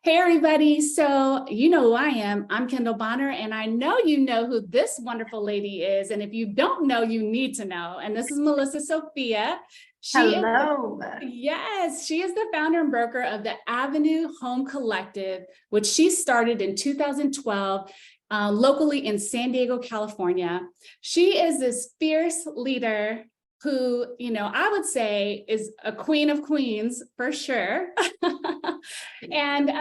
Hey, everybody. So you know who I am. I'm Kendall Bonner, and I know you know who this wonderful lady is. And if you don't know, you need to know. And this is Melissa Sophia. Hello. Yes, she is the founder and broker of the Avenue Home Collective, which she started in 2012. Locally in San Diego, California. She is this fierce leader who, I would say is a queen of queens for sure. And,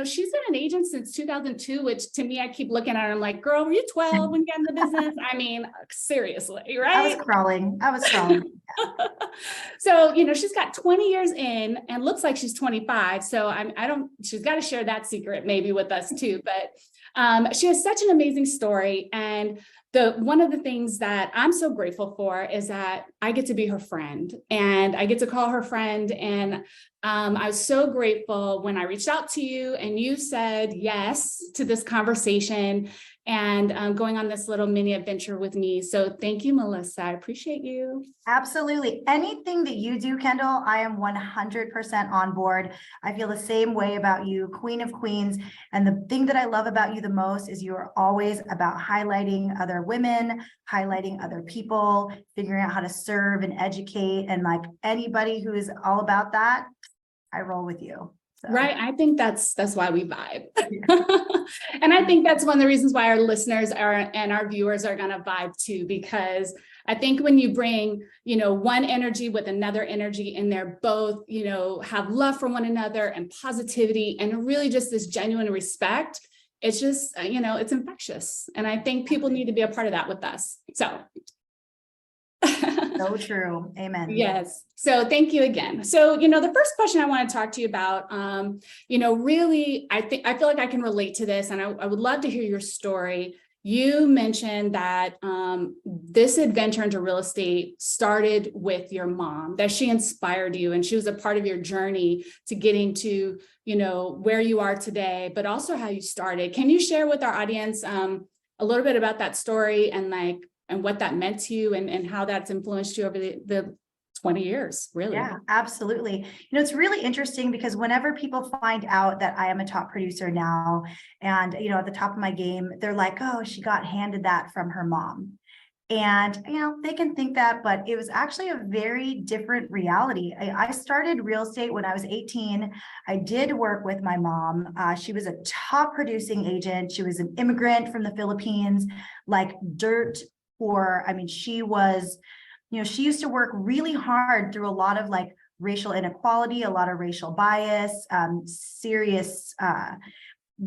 she's been an agent since 2002, which to me, I keep looking at her, I'm like, girl, were you 12 when you got in the business? I mean, seriously, right? I was crawling. So, she's got 20 years in and looks like she's 25. So she's got to share that secret maybe with us too, but she has such an amazing story. And one of the things that I'm so grateful for is that I get to be her friend and I get to call her friend. And I was so grateful when I reached out to you and you said yes to this conversation and going on this little mini adventure with me. So thank you, Melissa. I appreciate you. Absolutely. Anything that you do, Kendall, I am 100% on board. I feel the same way about you, Queen of Queens. And the thing that I love about you the most is you are always about highlighting other women, highlighting other people, figuring out how to serve and educate. And like anybody who is all about that, I roll with you. So. Right. I think that's why we vibe. And I think that's one of the reasons why our listeners and our viewers are going to vibe too, because I think when you bring, one energy with another energy and they're both, have love for one another and positivity and really just this genuine respect, it's just, it's infectious. And I think people need to be a part of that with us. So. So true. Amen. Yes. So thank you again. So, the first question I want to talk to you about, really, I feel like I can relate to this and I would love to hear your story. You mentioned that this adventure into real estate started with your mom, that she inspired you and she was a part of your journey to getting to, where you are today, but also how you started. Can you share with our audience a little bit about that story and what that meant to you and how that's influenced you over the 20 years, really? Yeah, absolutely. It's really interesting because whenever people find out that I am a top producer now and, at the top of my game, they're like, oh, she got handed that from her mom. And, they can think that, but it was actually a very different reality. I started real estate when I was 18. I did work with my mom. She was a top producing agent. She was an immigrant from the Philippines, like dirt poor. I mean, she was, she used to work really hard through a lot of like racial inequality, a lot of racial bias, serious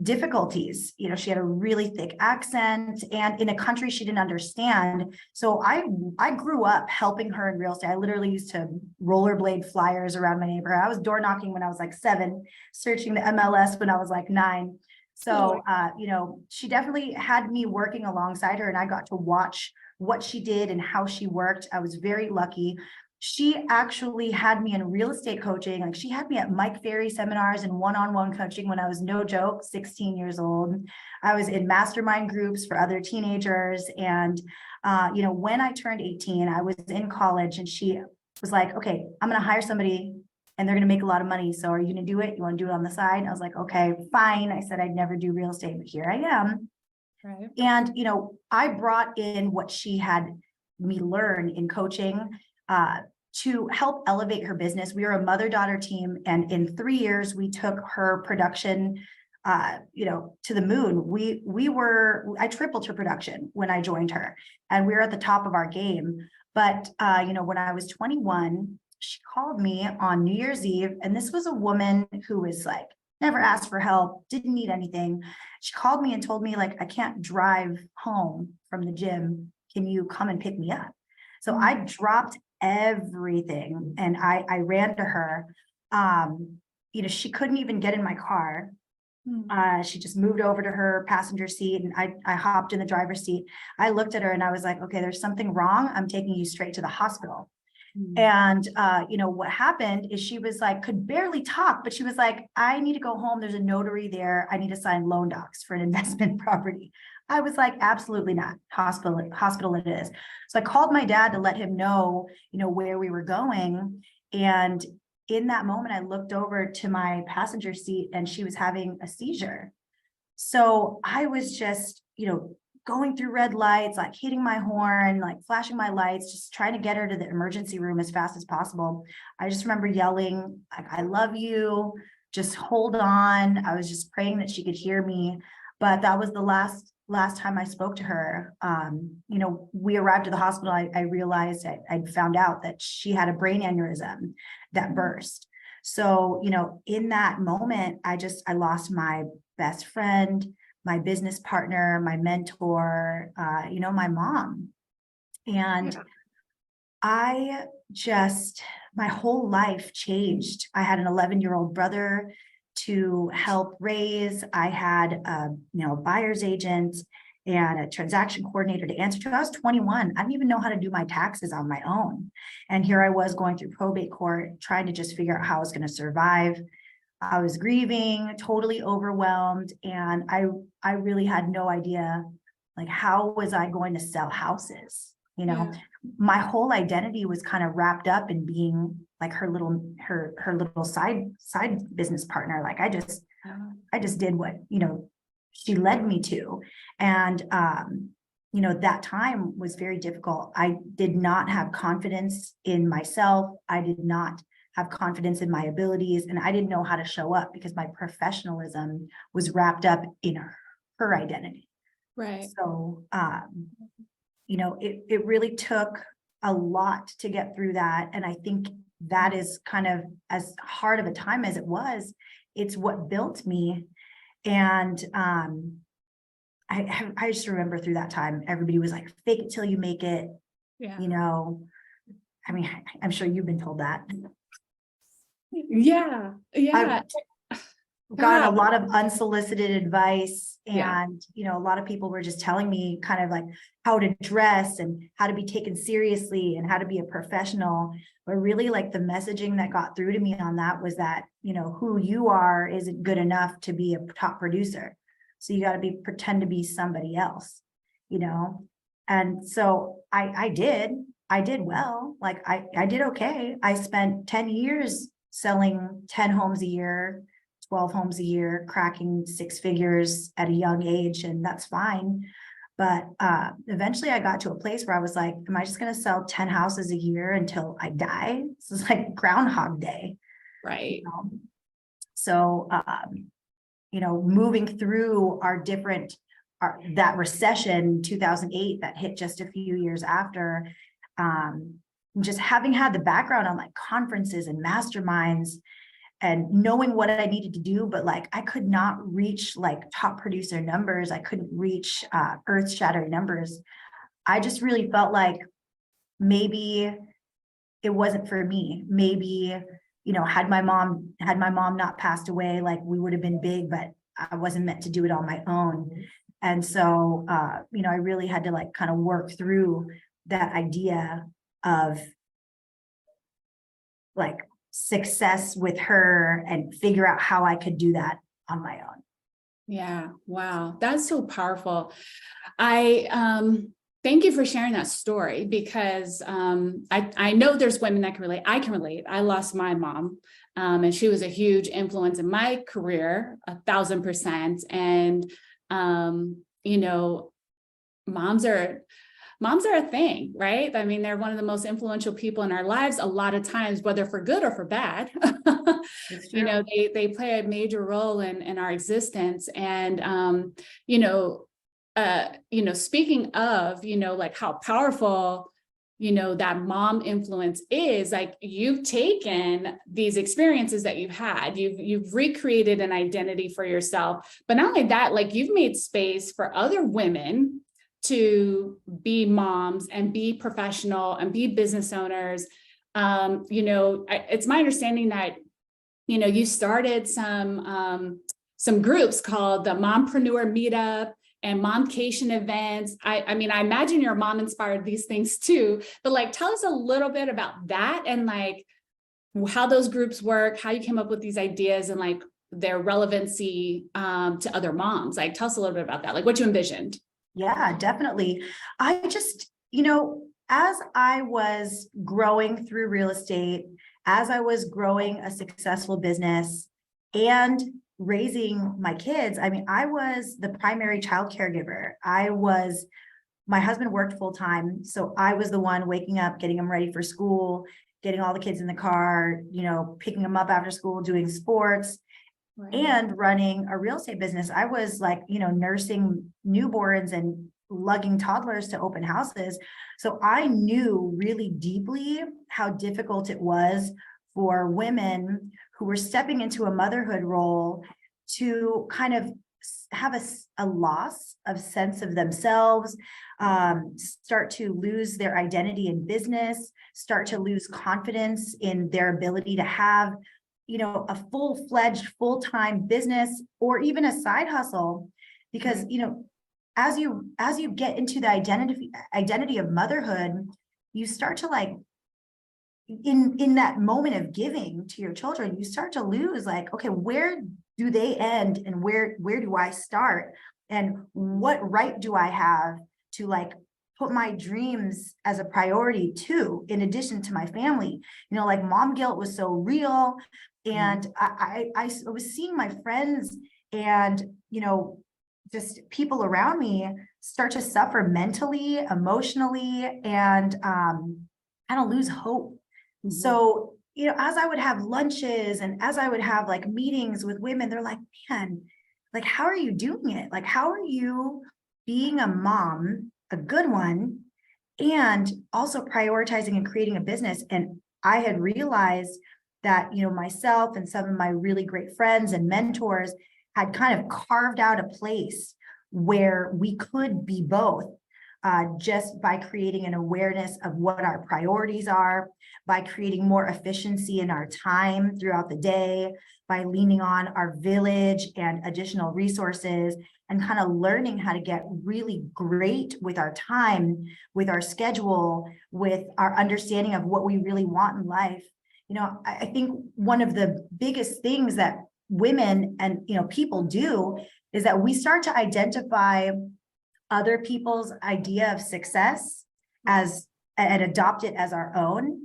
difficulties. She had a really thick accent and in a country she didn't understand. So I grew up helping her in real estate. I literally used to rollerblade flyers around my neighborhood. I was door knocking when I was like 7, searching the MLS when I was like 9. So, she definitely had me working alongside her and I got to watch what she did and how she worked. I was very lucky. She actually had me in real estate coaching. Like she had me at Mike Ferry seminars and one-on-one coaching when I was, no joke, 16 years old. I was in mastermind groups for other teenagers. And, when I turned 18, I was in college and she was like, okay, I'm going to hire somebody and they're going to make a lot of money. So are you going to do it? You want to do it on the side? I was like, okay, fine. I said, I'd never do real estate, but here I am. Right. And, I brought in what she had me learn in coaching to help elevate her business. We were a mother-daughter team. And in 3 years, we took her production, to the moon. I tripled her production when I joined her and we were at the top of our game. But, when I was 21, she called me on New Year's Eve. And this was a woman who was like, never asked for help, didn't need anything. She called me and told me like, I can't drive home from the gym. Can you come and pick me up? So I dropped everything and I ran to her. She couldn't even get in my car. She just moved over to her passenger seat and I hopped in the driver's seat. I looked at her and I was like, okay, there's something wrong. I'm taking you straight to the hospital. And, what happened is she was like, could barely talk, but she was like, I need to go home. There's a notary there. I need to sign loan docs for an investment property. I was like, absolutely not. Hospital it is. So I called my dad to let him know, where we were going. And in that moment, I looked over to my passenger seat and she was having a seizure. So I was just, going through red lights, like hitting my horn, like flashing my lights, just trying to get her to the emergency room as fast as possible. I just remember yelling, like, I love you, just hold on. I was just praying that she could hear me. But that was the last time I spoke to her. We arrived at the hospital. I realized I'd found out that she had a brain aneurysm that burst. So, in that moment, I lost my best friend, my business partner, my mentor, my mom. And my whole life changed. I had an 11-year-old brother to help raise. I had a buyer's agent and a transaction coordinator to answer to. I was 21. I didn't even know how to do my taxes on my own. And here I was going through probate court, trying to just figure out how I was going to survive. I was grieving, totally overwhelmed. And I really had no idea, like, how was I going to sell houses? My whole identity was kind of wrapped up in being like her little side business partner. Like I just did what, she led me to. And, that time was very difficult. I did not have confidence in myself. I did not have confidence in my abilities, and I didn't know how to show up because my professionalism was wrapped up in her identity. Right. So, it really took a lot to get through that. And I think that is kind of, as hard of a time as it was, it's what built me. And I just remember through that time, everybody was like, fake it till you make it. Yeah. I mean, I'm sure you've been told that. Yeah. Yeah. I've gotten a lot of unsolicited advice, and Yeah. a lot of people were just telling me kind of like how to dress and how to be taken seriously and how to be a professional. But really, like, the messaging that got through to me on that was that, who you are isn't good enough to be a top producer. So you got to pretend to be somebody else, And so I did well. Like I did okay. I spent 10 years selling 10 homes a year, 12 homes a year, cracking 6 figures at a young age, and that's fine. But eventually I got to a place where I was like, am I just going to sell 10 houses a year until I die? This is like Groundhog Day. Right. So, moving through that recession, 2008, that hit just a few years after, just having had the background on like conferences and masterminds and knowing what I needed to do, but like I could not reach like top producer numbers. I couldn't reach earth shattering numbers. I just really felt like maybe it wasn't for me. Maybe, had my mom not passed away, like we would have been big, but I wasn't meant to do it on my own. And so, I really had to like kind of work through that idea of like success with her and figure out how I could do that on my own. Yeah. Wow. That's so powerful. I thank you for sharing that story, because I know there's women that can relate. I can relate. I lost my mom, and she was a huge influence in my career, 1,000%. And moms are a thing, right? I mean, they're one of the most influential people in our lives a lot of times, whether for good or for bad. They play a major role in our existence. And speaking of, like how powerful, that mom influence is, like you've taken these experiences that you've had, you've recreated an identity for yourself, but not only that, like you've made space for other women to be moms and be professional and be business owners. It's my understanding that, you started some groups called the Mompreneur Meetup and Momcation events. I mean, I imagine your mom inspired these things too, but like, tell us a little bit about that and like how those groups work, how you came up with these ideas and like their relevancy to other moms. Like, tell us a little bit about that, like what you envisioned. Yeah, definitely. I just, as I was growing through real estate, as I was growing a successful business and raising my kids, I mean, I was the primary child caregiver. My husband worked full time, so I was the one waking up, getting them ready for school, getting all the kids in the car, picking them up after school, doing sports, Right. and running a real estate business. I was like, nursing newborns and lugging toddlers to open houses. So I knew really deeply how difficult it was for women who were stepping into a motherhood role to kind of have a loss of sense of themselves, start to lose their identity in business, start to lose confidence in their ability to have a full-fledged, full-time business or even a side hustle. Because as you get into the identity of motherhood, you start to like in that moment of giving to your children, you start to lose like, okay, where do they end and where do I start? And what right do I have to like put my dreams as a priority too, in addition to my family? Like mom guilt was so real. And I was seeing my friends and, just people around me start to suffer mentally, emotionally, and kind of lose hope. Mm-hmm. So, as I would have lunches and as I would have like meetings with women, they're like, man, like, how are you doing it? Like, how are you being a mom, a good one, and also prioritizing and creating a business? And I had realized that, myself and some of my really great friends and mentors had kind of carved out a place where we could be both, just by creating an awareness of what our priorities are, by creating more efficiency in our time throughout the day, by leaning on our village and additional resources, and kind of learning how to get really great with our time, with our schedule, with our understanding of what we really want in life. I think one of the biggest things that women and people do is that we start to identify other people's idea of success and adopt it as our own.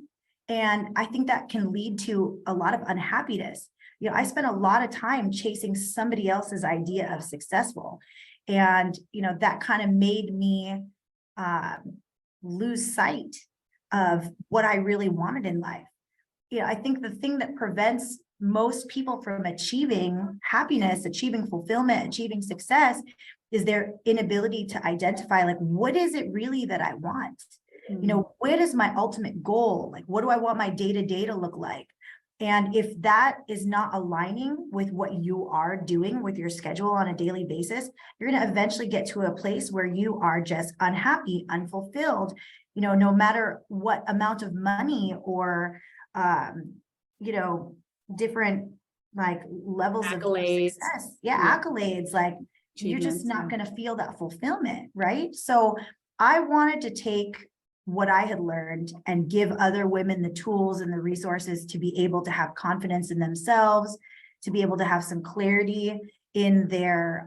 And I think that can lead to a lot of unhappiness. I spent a lot of time chasing somebody else's idea of successful. And, that kind of made me lose sight of what I really wanted in life. I think the thing that prevents most people from achieving happiness, achieving fulfillment, achieving success is their inability to identify, like, what is it really that I want? What is my ultimate goal? Like, what do I want my day-to-day to look like? And if that is not aligning with what you are doing with your schedule on a daily basis, you're going to eventually get to a place where you are just unhappy, unfulfilled, no matter what amount of money or, different like levels Accolades. of success. Yeah, accolades, like you're just not going to feel that fulfillment, right? So I wanted to take what I had learned and give other women the tools and the resources to be able to have confidence in themselves, to be able to have some clarity in their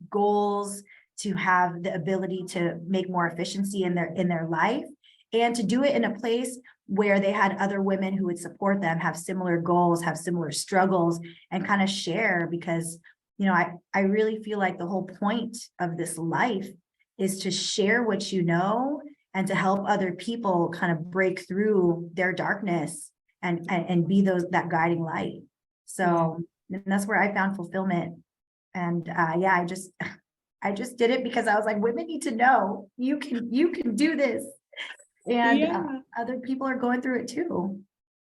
goals, to have the ability to make more efficiency in their life, and to do it in a place where they had other women who would support them, have similar goals, have similar struggles, and kind of share. Because, I really feel like the whole point of this life is to share what you know and to help other people kind of break through their darkness and be that guiding light. So that's where I found fulfillment. And I just did it because I was like, women need to know you can do this. And other people are going through it too.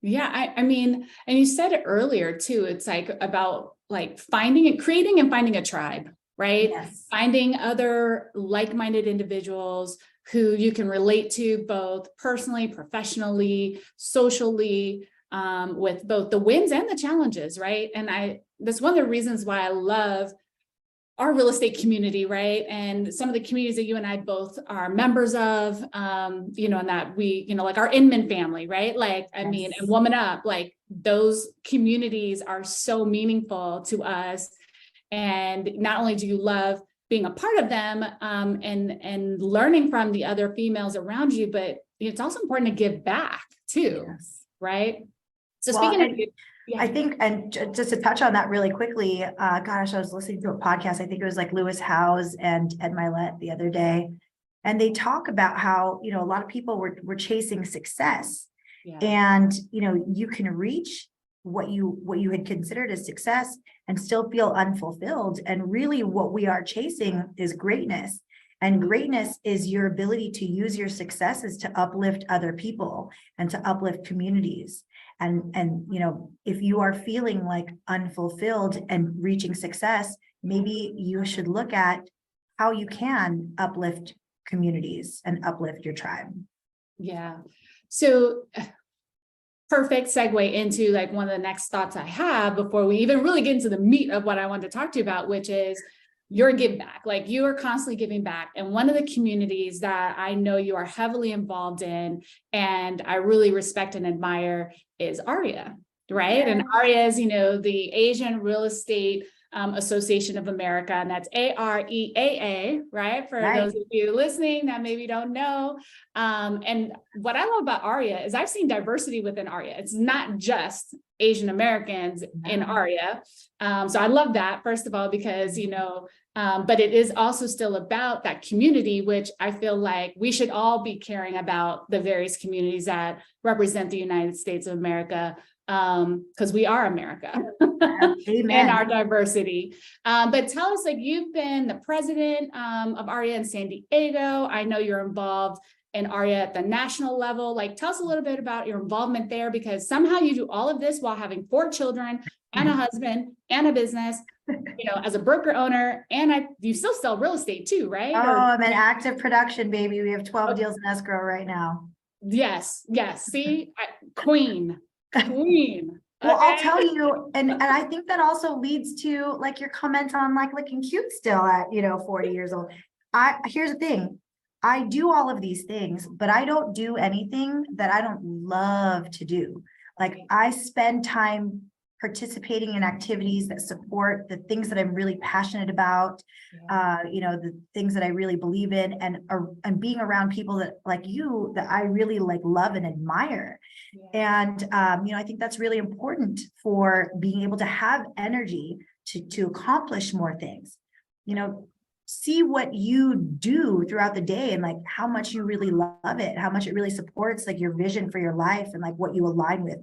Yeah, I mean, and you said it earlier too, it's like about like creating and finding a tribe, right? Yes. Finding other like-minded individuals who you can relate to both personally, professionally, socially, with both the wins and the challenges, right? And that's one of the reasons why I love our real estate community, right? And some of the communities that you and I both are members of, and that we, like our Inman family, right? Like, I mean, and Woman Up, like those communities are so meaningful to us. And not only do you love being a part of them, and learning from the other females around you, but, it's also important to give back too, Yes. right? So Well, speaking of, and yeah, I think, and just to touch on that really quickly, gosh, I was listening to a podcast. I think it was like Lewis Howes and Ed Milet the other day. And they talk about how, you know, a lot of people were chasing success, yeah, and, you know, you can reach what you had considered as success and still feel unfulfilled. And really what we are chasing is greatness. And greatness is your ability to use your successes to uplift other people and to uplift communities. And you know, if you are feeling like unfulfilled and reaching success, maybe you should look at how you can uplift communities and uplift your tribe. yeah. So perfect segue into like one of the next thoughts I have before we even really get into the meat of what I want to talk to you about, which is your give back. Like you are constantly giving back. And one of the communities that I know you are heavily involved in, and I really respect and admire, is AREAA, right? And AREAA is, you know, the Asian Real Estate Association of America, and that's AREAA, right? For Right. those of you listening that maybe don't know. And what I love about AREAA is I've seen diversity within AREAA. It's not just Asian Americans in AREAA. So I love that, first of all, because, you know, but it is also still about that community, which I feel like we should all be caring about the various communities that represent the United States of America, because we are America and our diversity. But tell us, like, you've been the president of AREAA in San Diego. I know you're involved in AREAA at the national level. Like, tell us a little bit about your involvement there, because somehow you do all of this while having 4 children and a husband and a business, you know, as a broker owner, and you still sell real estate too, right? Oh, I'm in active production, baby. We have 12 deals in escrow right now. Yes. See, queen. Well, I'll tell you, and I think that also leads to like your comment on like looking cute still at, you know, 40 years old. Here's the thing. I do all of these things, but I don't do anything that I don't love to do. Like I spend time participating in activities that support the things that I'm really passionate about, you know, the things that I really believe in, and being around people that like you, that I really like love and admire. And, you know, I think that's really important for being able to have energy to accomplish more things, you know, see what you do throughout the day and like how much you really love it, how much it really supports like your vision for your life and like what you align with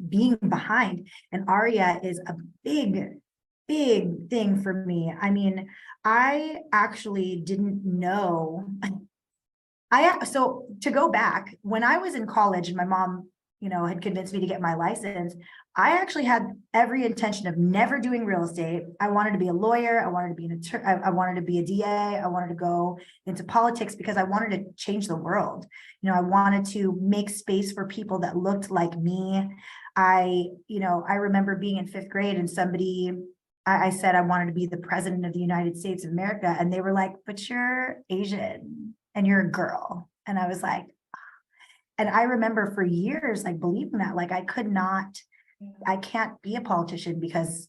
being behind. And AREAA is a big thing for me. I mean, I actually didn't know. So to go back, when I was in college and my mom, you know, had convinced me to get my license, I actually had every intention of never doing real estate. I wanted to be a lawyer. I wanted to be an attorney. I wanted to be a DA. I wanted to go into politics because I wanted to change the world. You know, I wanted to make space for people that looked like me. You know, I remember being in 5th grade and I said I wanted to be the president of the United States of America. And they were like, but you're Asian and you're a girl. And I was like, and I remember for years, like believing that, like I can't be a politician because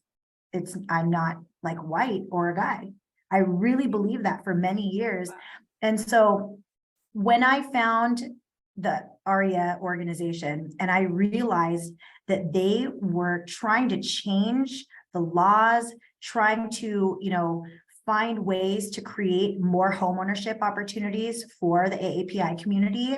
I'm not like white or a guy. I really believed that for many years. And so when I found the AREAA organization and I realized that they were trying to change the laws, trying to, you know, find ways to create more homeownership opportunities for the AAPI community,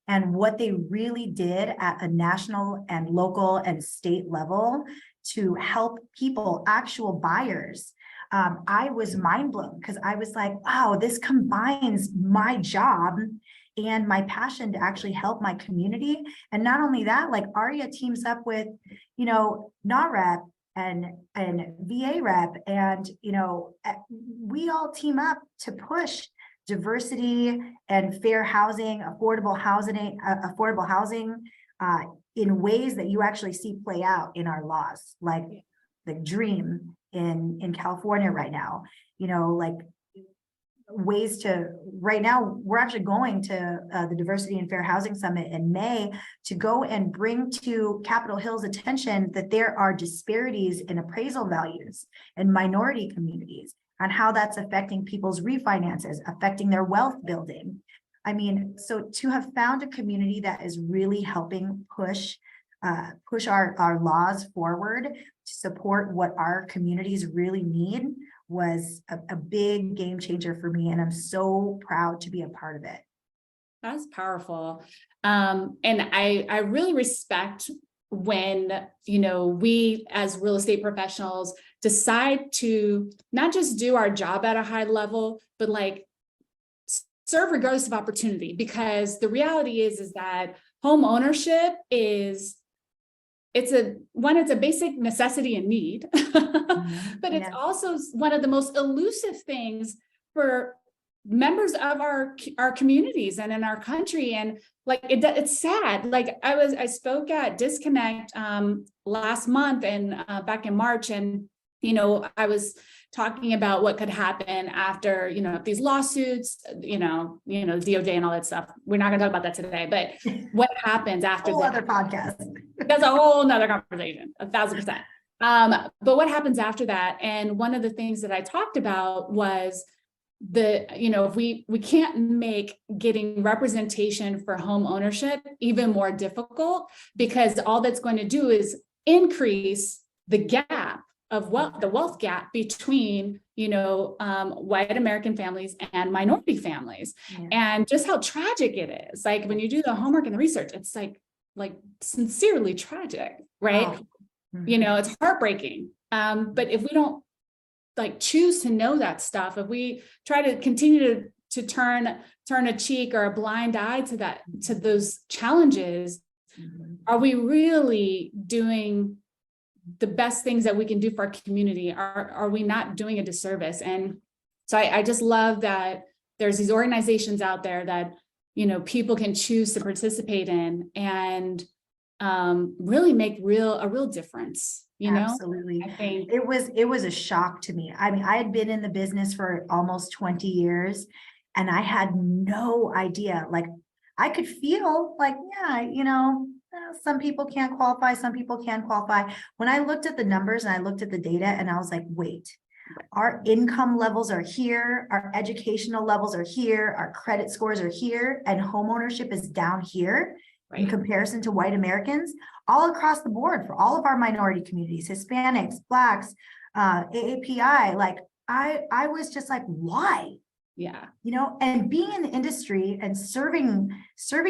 and what they really did at a national and local and state level to help people, actual buyers, I was mind blown because I was like, wow, this combines my job and my passion to actually help my community. And not only that, like AREAA teams up with, you know, NAREP and VA rep, and, you know, we all team up to push diversity and fair housing, affordable housing in ways that you actually see play out in our laws, like the dream in California right now, you know, like ways to, right now, we're actually going to the Diversity and Fair Housing Summit in May to go and bring to Capitol Hill's attention that there are disparities in appraisal values in minority communities, and how that's affecting people's refinances, affecting their wealth building. I mean, so to have found a community that is really helping push our laws forward to support what our communities really need was a big game changer for me. And I'm so proud to be a part of it. That's powerful. And I really respect when, we as real estate professionals decide to not just do our job at a high level, but like serve regardless of opportunity, because the reality is that home ownership it's a basic necessity and need, but it's also one of the most elusive things for members of our communities and in our country. And like, it's sad. Like I spoke at Disconnect last month and back in March, and I was talking about what could happen after, if these lawsuits, DOJ and all that stuff. We're not gonna talk about that today, but what happens after that? Other podcast. That's a whole nother conversation, 1,000%. But what happens after that? And one of the things that I talked about was if we can't make getting representation for home ownership even more difficult, because all that's going to do is increase the gap of the wealth gap between, white American families and minority families, and just how tragic it is. Like when you do the homework and the research, it's like sincerely tragic, right? Oh. It's heartbreaking. But if we don't choose to know that stuff, if we try to continue to turn a cheek or a blind eye to those challenges, are we really doing the best things that we can do for our community? Are we not doing a disservice? And so I just love that there's these organizations out there that, people can choose to participate in and really make a real difference. Absolutely. I think it was a shock to me. I mean, I had been in the business for almost 20 years and I had no idea. Like I could feel like, some people can't qualify, some people can qualify. When I looked at the numbers and I looked at the data and I was like, wait, our income levels are here, our educational levels are here, our credit scores are here, and homeownership is down here. Right. In comparison to white Americans, all across the board for all of our minority communities, Hispanics, Blacks, AAPI, like I was just like, why? Yeah. And being in the industry and serving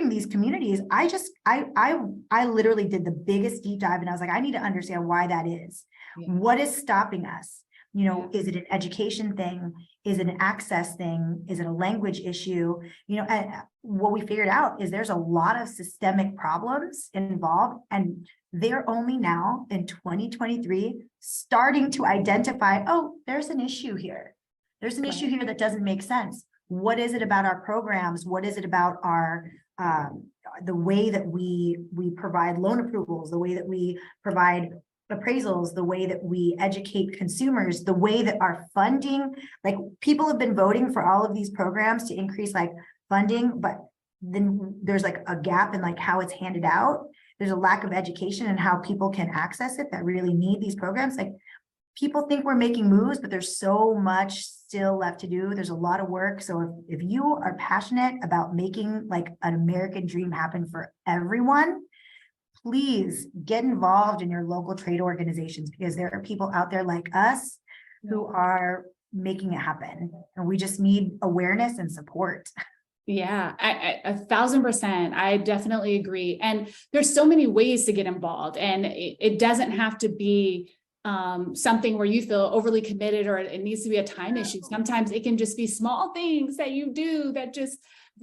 these communities, I literally did the biggest deep dive and I was like, I need to understand why that is. Yeah. What is stopping us? Is it an education thing? Is it an access thing? Is it a language issue? And what we figured out is there's a lot of systemic problems involved, and they're only now in 2023 starting to identify, oh, there's an issue here. There's an issue here that doesn't make sense. What is it about our programs? What is it about our the way that we provide loan approvals, the way that we provide appraisals, the way that we educate consumers, the way that our funding, like people have been voting for all of these programs to increase like funding, but then there's like a gap in like how it's handed out. There's a lack of education in how people can access it that really need these programs. Like people think we're making moves, but there's so much still left to do. There's a lot of work. So if you are passionate about making like an American dream happen for everyone, please get involved in your local trade organizations, because there are people out there like us who are making it happen. And we just need awareness and support. Yeah, I 1,000%. I definitely agree. And there's so many ways to get involved, and it doesn't have to be something where you feel overly committed or it needs to be a time issue. Sometimes it can just be small things that you do that just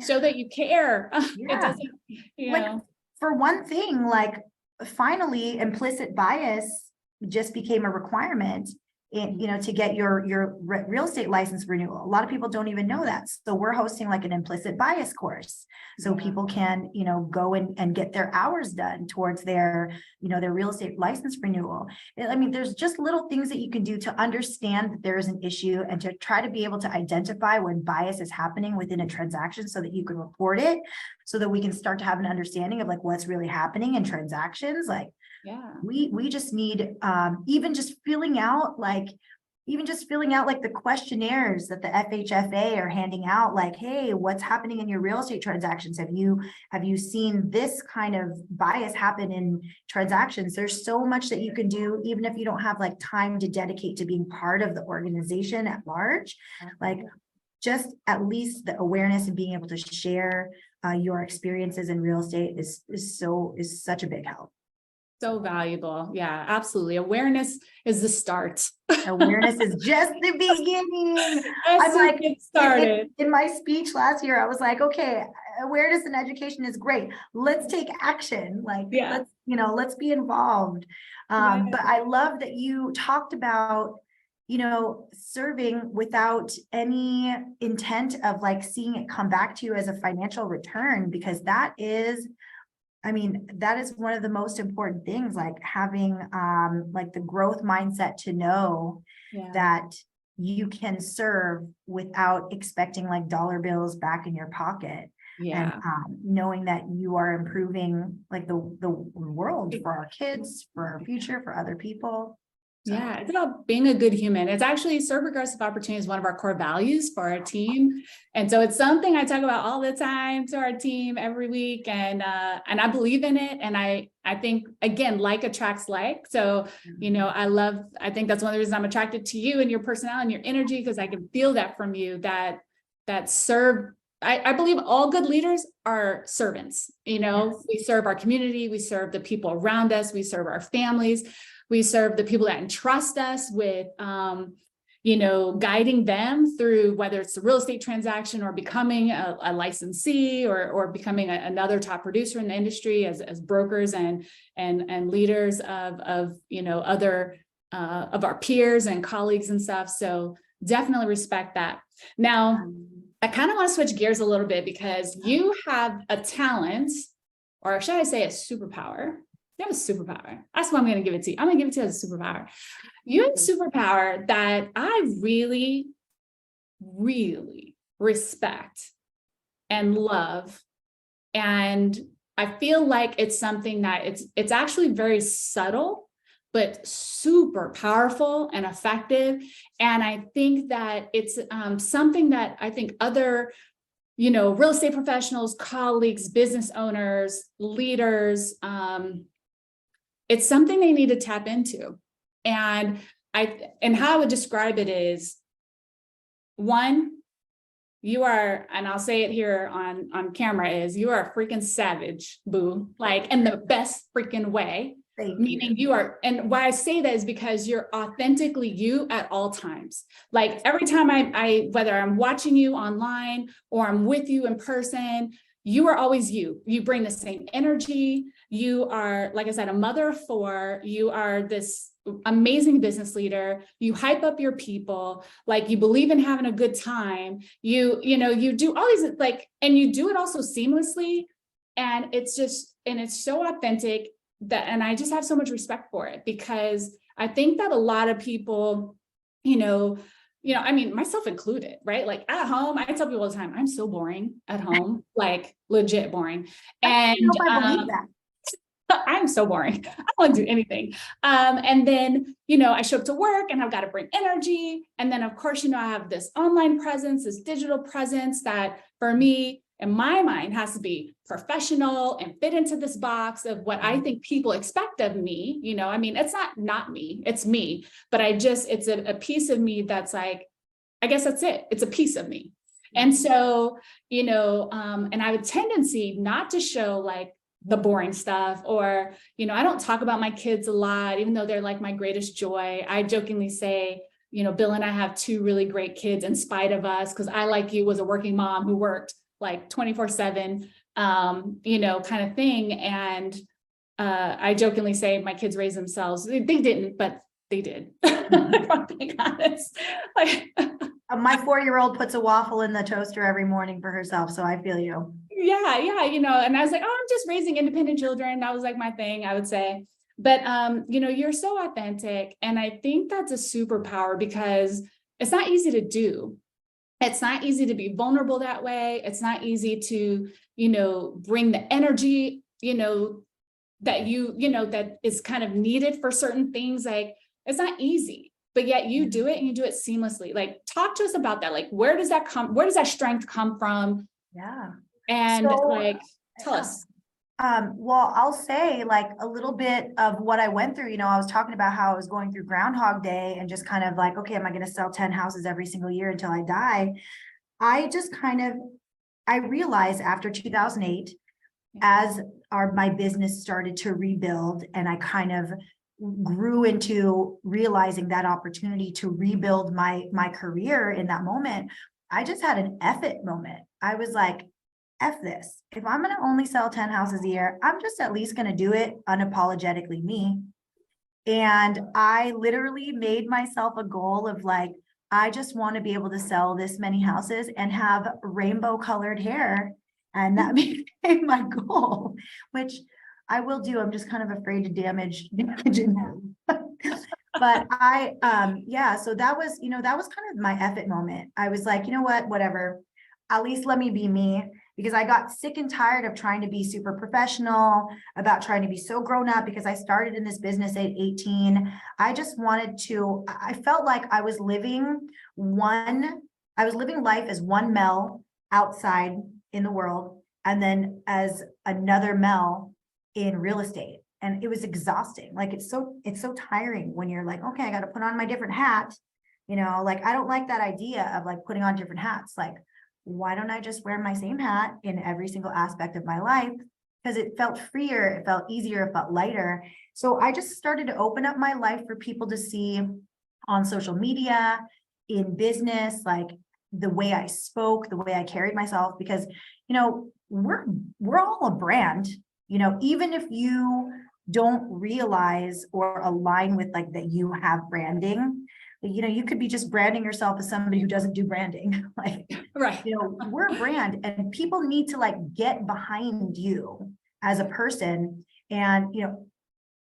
show that you care. It doesn't, like, for one thing, like finally implicit bias just became a requirement to get your real estate license renewal. A lot of people don't even know that. So we're hosting like an implicit bias course so people can, go and get their hours done towards their real estate license renewal. I mean, there's just little things that you can do to understand that there is an issue and to try to be able to identify when bias is happening within a transaction so that you can report it, so that we can start to have an understanding of like what's really happening in transactions. Like, we just need even just filling out like even just filling out like the questionnaires that the FHFA are handing out, like, hey, what's happening in your real estate transactions? Have you seen this kind of bias happen in transactions? There's so much that you can do, even if you don't have like time to dedicate to being part of the organization at large. Like, just at least the awareness and being able to share your experiences in real estate is such a big help. So valuable. Yeah, absolutely. Awareness is the start. Awareness is just the beginning. I'm like, get started. In my speech last year, I was like, okay, awareness and education is great. Let's take action. Like, let's be involved. But I love that you talked about, serving without any intent of like seeing it come back to you as a financial return, because that is one of the most important things, like having like the growth mindset to know that you can serve without expecting like dollar bills back in your pocket. And knowing that you are improving like the world for our kids, for our future, for other people. Yeah, it's about being a good human. It's actually serve regardless of opportunity is one of our core values for our team. And so it's something I talk about all the time to our team every week. And I believe in it. And I think, again, like attracts like. So, I think that's one of the reasons I'm attracted to you and your personality and your energy, because I can feel that from you, that serve. I believe all good leaders are servants. We serve our community, we serve the people around us, we serve our families. We serve the people that entrust us with, guiding them through whether it's a real estate transaction or becoming a licensee or becoming another top producer in the industry as brokers and leaders of other of our peers and colleagues and stuff. So definitely respect that. Now, I kind of want to switch gears a little bit, because you have a talent, or should I say a superpower? You have a superpower. That's what I'm going to give it to you. I'm going to give it to you as a superpower. You have a superpower that I really, really respect and love. And I feel like it's something that it's actually very subtle, but super powerful and effective. And I think that it's something that I think other real estate professionals, colleagues, business owners, leaders, it's something they need to tap into. And how I would describe it is, one, you are, and I'll say it here on camera, is you are a freaking savage, boo, like in the best freaking way. Meaning you are, and why I say that is because you're authentically you at all times. Like every time I whether I'm watching you online or I'm with you in person, you are always you. You bring the same energy. You are, like I said, a mother of four. You are this amazing business leader. You hype up your people. Like you believe in having a good time. You do all these and you do it also seamlessly. And it's so authentic and I just have so much respect for it, because I think that a lot of people, myself included, right? Like at home, I tell people all the time, I'm so boring at home, like legit boring. And I believe that. I'm so boring. I don't want to do anything. And then, I show up to work and I've got to bring energy. And then of course, I have this online presence, this digital presence that for me, in my mind, has to be professional and fit into this box of what I think people expect of me. It's not me, it's me, but it's a piece of me that's like, I guess that's it. It's a piece of me. And so, and I have a tendency not to show like the boring stuff, or, I don't talk about my kids a lot, even though they're like my greatest joy. I jokingly say, Bill and I have two really great kids in spite of us, because I, like you, was a working mom who worked like 24/7, kind of thing. And I jokingly say my kids raised themselves. They didn't, but they did. If I'm being honest. My 4-year-old puts a waffle in the toaster every morning for herself. So I feel you. Yeah. And I was like, I'm just raising independent children. That was like my thing, I would say. But, you're so authentic. And I think that's a superpower, because it's not easy to do. It's not easy to be vulnerable that way. It's not easy to, bring the energy, that that is kind of needed for certain things. Like, it's not easy. but yet you do it and you do it seamlessly. Like, talk to us about that. Like, where does that strength come from? Yeah. And So, like, tell yeah. us. Well, I'll say like a little bit of what I went through. I was talking about how I was going through Groundhog Day and just kind of like, okay, am I going to sell 10 houses every single year until I die? I realized after 2008, as my business started to rebuild, and I kind of grew into realizing that opportunity to rebuild my career in that moment, I just had an F it moment. I was like, F this. If I'm going to only sell 10 houses a year, I'm just at least going to do it unapologetically me. And I literally made myself a goal of like, I just want to be able to sell this many houses and have rainbow colored hair. And that became my goal, which I will do. I'm just kind of afraid to damage it. But yeah, so that was kind of my F it moment. I was like, you know what, whatever, at least let me be me, because I got sick and tired of trying to be super professional, about trying to be so grown up, because I started in this business at 18. I felt like I was living life as one Mel outside in the world, and then as another Mel in real estate. And it was exhausting. Like, it's so tiring when you're like, okay, I got to put on my different hat. Like, I don't like that idea of like putting on different hats. Like, why don't I just wear my same hat in every single aspect of my life? Because it felt freer, it felt easier, it felt lighter. So I just started to open up my life for people to see on social media, in business, like the way I spoke, the way I carried myself, because, we're all a brand, even if you don't realize or align with like that you have branding. You could be just branding yourself as somebody who doesn't do branding. Like, Right. we're a brand, and people need to like get behind you as a person. And,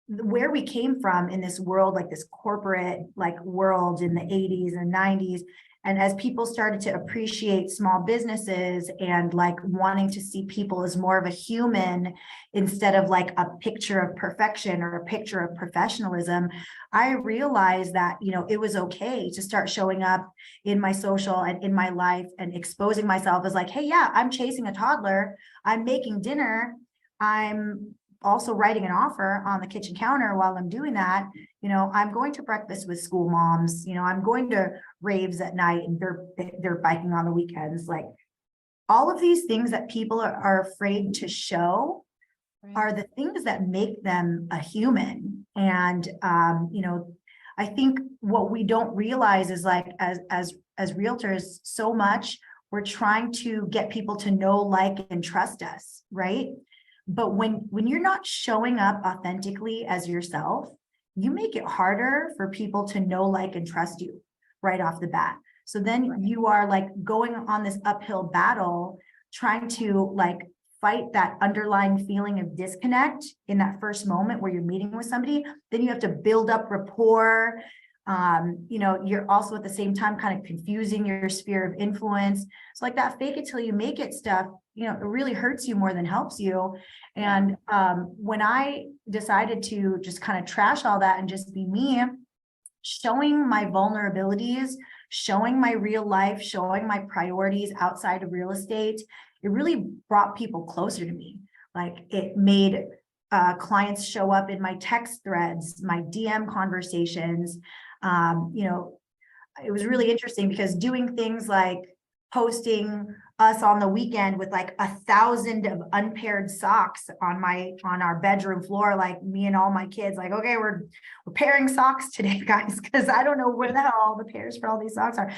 where we came from in this world, like this corporate like world in the 80s and 90s. And as people started to appreciate small businesses and like wanting to see people as more of a human instead of like a picture of perfection or a picture of professionalism, I realized that, it was okay to start showing up in my social and in my life and exposing myself as like, hey, yeah, I'm chasing a toddler. I'm making dinner. I'm also writing an offer on the kitchen counter while I'm doing that. I'm going to breakfast with school moms. I'm going to raves at night, and they're biking on the weekends. Like, all of these things that people are afraid to show are the things that make them a human. And I think what we don't realize is like, as realtors, so much we're trying to get people to know, like, and trust us, right? But when you're not showing up authentically as yourself, you make it harder for people to know, like, and trust you right off the bat. So then you are like going on this uphill battle, trying to like fight that underlying feeling of disconnect in that first moment where you're meeting with somebody. Then you have to build up rapport. You're also at the same time kind of confusing your sphere of influence. So like that fake it till you make it stuff, it really hurts you more than helps you. And when I decided to just kind of trash all that and just be me, showing my vulnerabilities, showing my real life, showing my priorities outside of real estate, it really brought people closer to me. Like, it made clients show up in my text threads, my DM conversations. It was really interesting because doing things like posting us on the weekend with like 1,000 of unpaired socks on our bedroom floor, like me and all my kids, like, okay, we're pairing socks today, guys, because I don't know where the hell all the pairs for all these socks are.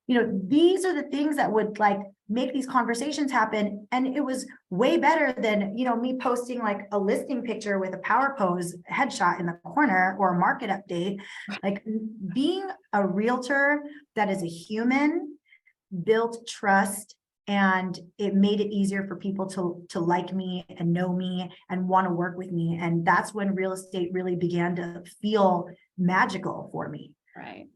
These are the things that would like make these conversations happen. And it was way better than, me posting like a listing picture with a power pose headshot in the corner or a market update. Like, being a realtor that is a human built trust, and it made it easier for people to like me and know me and want to work with me. And that's when real estate really began to feel magical for me. Right.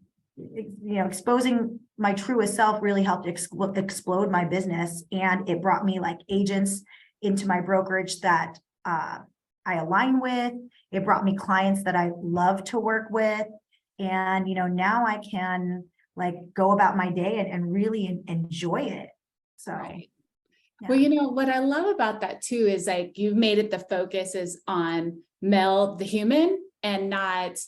Exposing my truest self really helped explode my business, and it brought me like agents into my brokerage that I align with. It brought me clients that I love to work with. And, now I can like go about my day and really enjoy it. So, Right. yeah. Well, what I love about that too is like you've made it the focus is on Mel, the human, and not,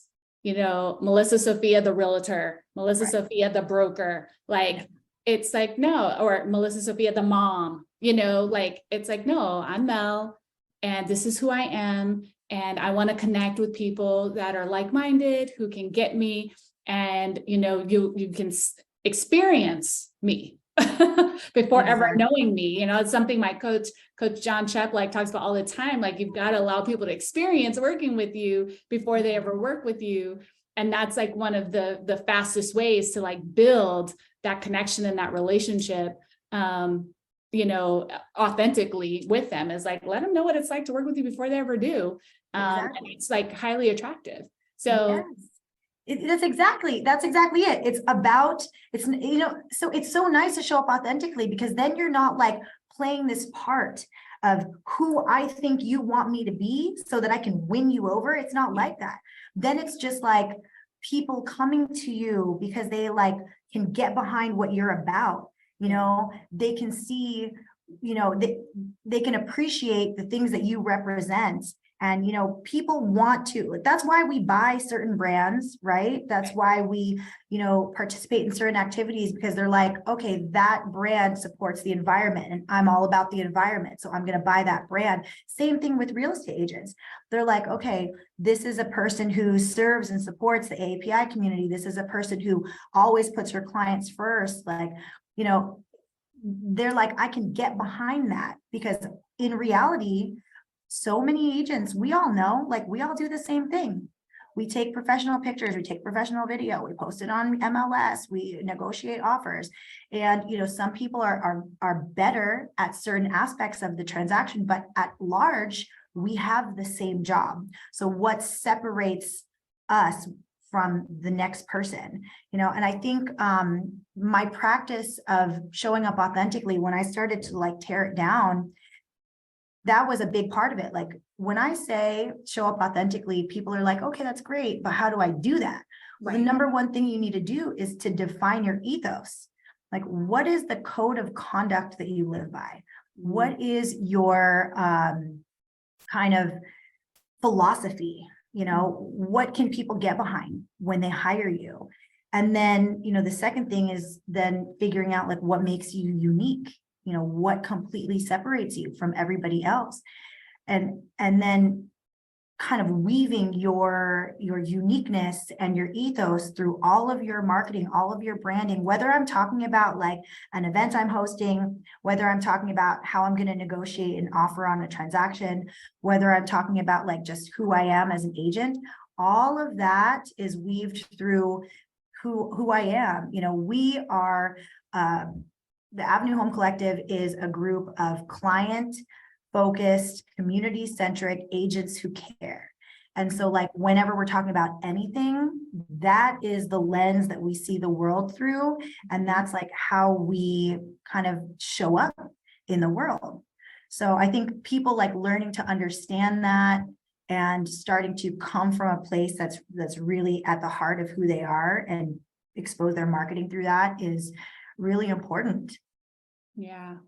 Melissa Sophia, the realtor, Melissa Right. Sophia, the broker. Like it's like, no, or Melissa Sophia, the mom, like it's like, no, I'm Mel, and this is who I am. And I want to connect with people that are like-minded, who can get me, and you can experience me before ever Exactly. knowing me. It's something my coach John Chepp talks about all the time. Like you've got to allow people to experience working with you before they ever work with you. And that's like one of the fastest ways to like build that connection and that relationship, authentically with them, is like, let them know what it's like to work with you before they ever do. Exactly. And it's like highly attractive. So yes. That's exactly it. It's about, so it's so nice to show up authentically, because then you're not like playing this part of who I think you want me to be so that I can win you over. It's not like that. Then it's just like people coming to you because they like can get behind what you're about. They can see, they can appreciate the things that you represent. And, people want to, that's why we buy certain brands, right? That's why we, participate in certain activities, because they're like, okay, that brand supports the environment and I'm all about the environment. So I'm going to buy that brand. Same thing with real estate agents. They're like, okay, this is a person who serves and supports the API community. This is a person who always puts her clients first. Like, they're like, I can get behind that, because in reality, so many agents, we all know, like we all do the same thing. We take professional pictures, we take professional video, we post it on MLS, we negotiate offers. And, some people are better at certain aspects of the transaction, but at large, we have the same job. So what separates us from the next person, and I think my practice of showing up authentically, when I started to like tear it down, that was a big part of it. Like when I say show up authentically, people are like, okay, that's great, but how do I do that? Well, the number one thing you need to do is to define your ethos. Like, what is the code of conduct that you live by? What is your kind of philosophy? What can people get behind when they hire you? And then, the second thing is then figuring out like what makes you unique. What completely separates you from everybody else, and then kind of weaving your uniqueness and your ethos through all of your marketing, all of your branding, whether I'm talking about like an event I'm hosting, whether I'm talking about how I'm going to negotiate an offer on a transaction, whether I'm talking about like just who I am as an agent. All of that is weaved through who I am. We are the Avenue Home Collective is a group of client-focused, community-centric agents who care. And so like whenever we're talking about anything, that is the lens that we see the world through. And that's like how we kind of show up in the world. So I think people like learning to understand that and starting to come from a place that's really at the heart of who they are and expose their marketing through that is really important. Yeah.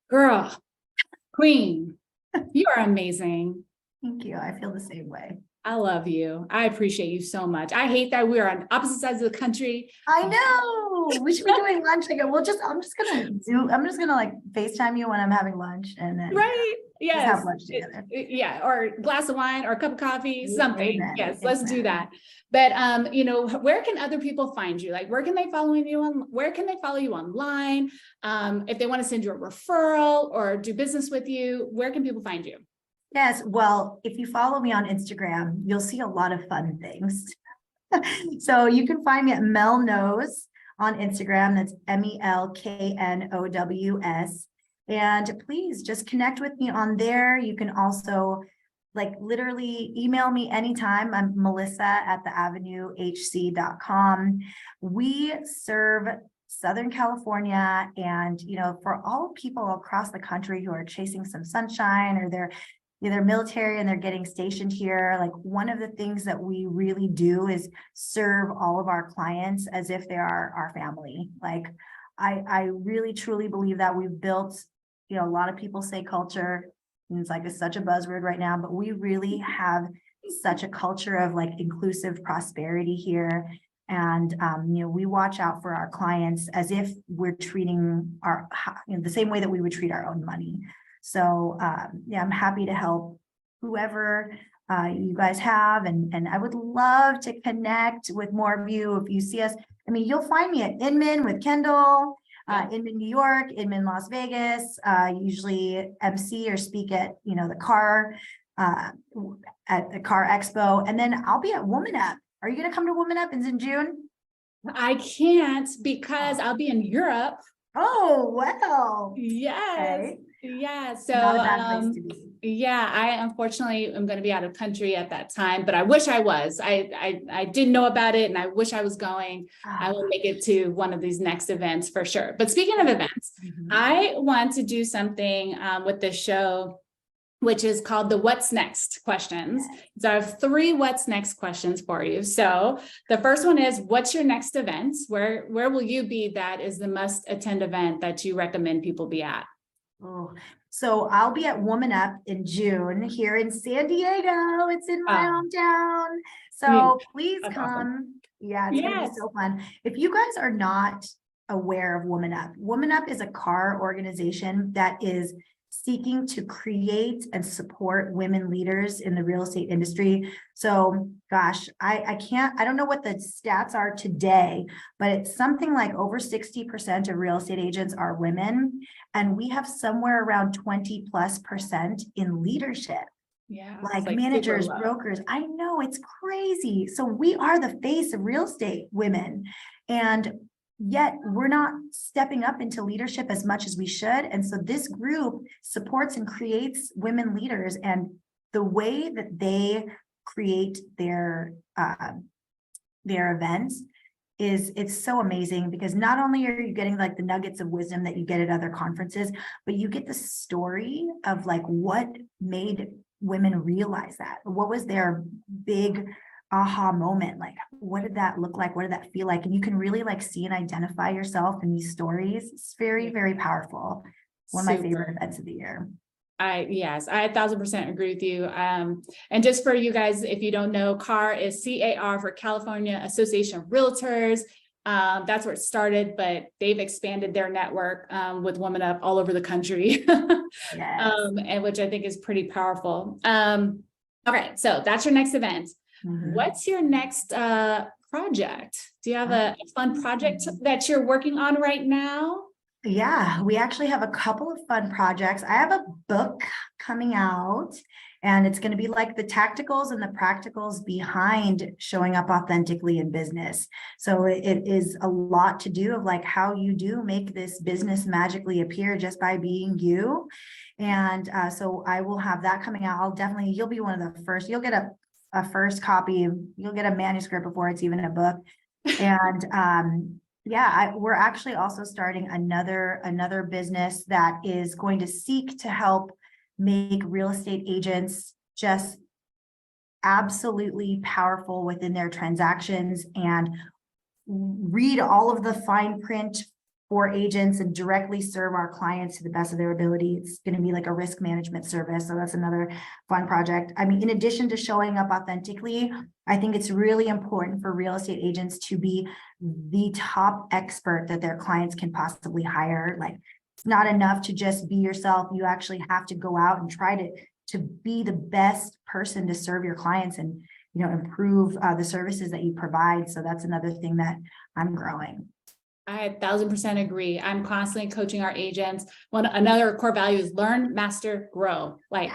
Girl, queen, you are amazing. Thank you. I feel the same way. I love you. I appreciate you so much. I hate that we're on opposite sides of the country. I know. We should be doing lunch again. I'm just gonna like FaceTime you when I'm having lunch, and then Right. just Yes. have lunch together. Yeah. Or a glass of wine or a cup of coffee, something. Amen. Yes. Let's do that. But, where can other people find you? Like, where can they follow you online? If they want to send you a referral or do business with you, where can people find you? Yes. Well, if you follow me on Instagram, you'll see a lot of fun things. So you can find me at Mel Knows on Instagram. That's MELKNOWS. And please just connect with me on there. You can also like literally email me anytime. I'm melissa@theavenuehc.com. We serve Southern California, and for all people across the country who are chasing some sunshine, or they're they're military and they're getting stationed here. Like one of the things that we really do is serve all of our clients as if they are our family. Like I really truly believe that we've built, a lot of people say culture, and it's like it's such a buzzword right now, but we really have such a culture of like inclusive prosperity here. And, we watch out for our clients as if we're treating the same way that we would treat our own money. So, I'm happy to help whoever you guys have. And I would love to connect with more of you. If you see us, you'll find me at Inman with Kendall, Inman, New York, Inman, Las Vegas, usually MC or speak at, the car, at the car expo. And then I'll be at Woman Up. Are you going to come to Woman Up? It's in June. I can't because I'll be in Europe. Oh, well. Yes. Okay. Yeah. So, not a bad place to be. Yeah, I unfortunately am going to be out of country at that time, but I wish I was. I didn't know about it and I wish I was going. I will make it to one of these next events for sure. But speaking of events, I want to do something with this show, which is called the What's Next questions. So I have 3 What's Next questions for you. So the first one is, what's your next event? Where will you be that is the must attend event that you recommend people be at? Oh, so I'll be at Woman Up in June here in San Diego. It's in my hometown. So please come. Awesome. Yeah, it's gonna be so fun. If you guys are not aware of Woman Up is a car organization that is seeking to create and support women leaders in the real estate industry. So gosh, I don't know what the stats are today, but it's something like over 60% of real estate agents are women. And we have somewhere around 20+% in leadership. Yeah. Like managers, brokers. I know, it's crazy. So we are the face of real estate, women. And yet we're not stepping up into leadership as much as we should. And so this group supports and creates women leaders, and the way that they create their events it's so amazing, because not only are you getting like the nuggets of wisdom that you get at other conferences, but you get the story of like what made women realize that. What was their big aha moment? Like, what did that look like? What did that feel like? And you can really like see and identify yourself in these stories. It's very, very powerful. One of my favorite events of the year. Yes, I 1000% agree with you. And just for you guys, if you don't know, CAR is CAR for California Association of Realtors. That's where it started, but they've expanded their network with Woman Up all over the country, and which I think is pretty powerful. Okay, so that's your next event. What's your next project? Do you have a fun project that you're working on right now? Yeah, we actually have a couple of fun projects. I have a book coming out, and it's going to be like the tacticals and the practicals behind showing up authentically in business. So it is a lot to do of like how you do make this business magically appear just by being you. And so I will have that coming out. You'll be one of the first, you'll get a first copy, you'll get a manuscript before it's even a book. And we're actually also starting another business that is going to seek to help make real estate agents just absolutely powerful within their transactions and read all of the fine print for agents and directly serve our clients to the best of their ability. It's going to be like a risk management service. So that's another fun project. I mean, in addition to showing up authentically, I think it's really important for real estate agents to be the top expert that their clients can possibly hire. Like, it's not enough to just be yourself. You actually have to go out and try to be the best person to serve your clients and, improve the services that you provide. So that's another thing that I'm growing. I 1000% agree. I'm constantly coaching our agents. Another core value is learn, master, grow. Like,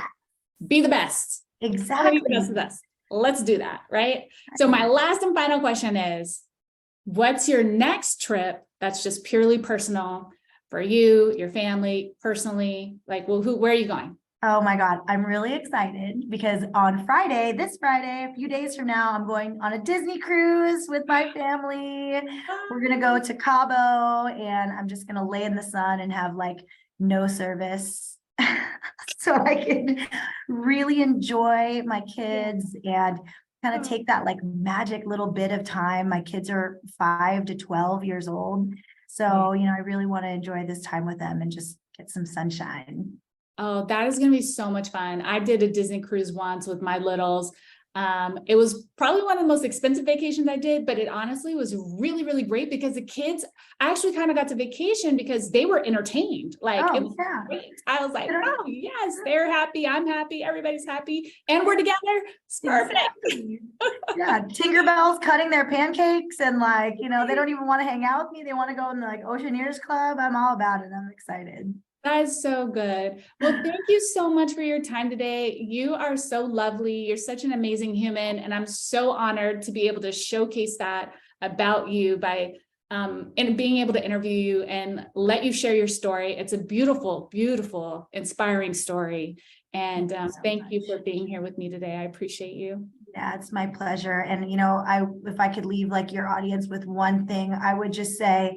be the best. Exactly. Be the best. Let's do that, right? So my last and final question is, what's your next trip that's just purely personal for you, your family, personally? Like, well, where are you going? Oh my God, I'm really excited because on this Friday, a few days from now, I'm going on a Disney cruise with my family. We're going to go to Cabo, and I'm just going to lay in the sun and have like no service. so I can really enjoy my kids and kind of take that like magic little bit of time. My kids are 5 to 12 years old. So, I really want to enjoy this time with them and just get some sunshine. Oh, that is going to be so much fun. I did a Disney cruise once with my littles. It was probably one of the most expensive vacations I did, but it honestly was really, really great because the kids, I actually kind of got to vacation because they were entertained. Like it was great. I was like, oh yes, they're happy. I'm happy. Everybody's happy. And we're together. It's perfect. Exactly. Yeah. Tinkerbell's cutting their pancakes and like, they don't even want to hang out with me. They want to go in the like Oceaneers Club. I'm all about it. I'm excited. That is so good. Well, thank you so much for your time today. You are so lovely. You're such an amazing human. And I'm so honored to be able to showcase that about you by and being able to interview you and let you share your story. It's a beautiful, beautiful, inspiring story. And thank you for being here with me today. I appreciate you. Yeah, it's my pleasure. And, if I could leave like your audience with one thing, I would just say,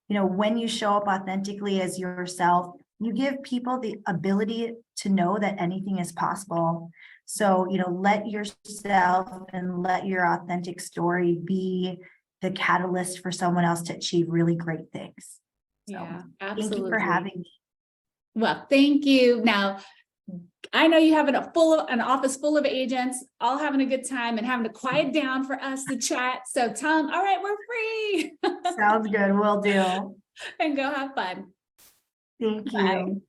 when you show up authentically as yourself, you give people the ability to know that anything is possible. So, let yourself and let your authentic story be the catalyst for someone else to achieve really great things. So, Yeah, absolutely. Thank you for having me. Well, thank you. Now, I know you have an office full of agents, all having a good time and having to quiet down for us to chat. So tell them, all right, we're free. Sounds good. Will do. And go have fun. Thank Bye. you.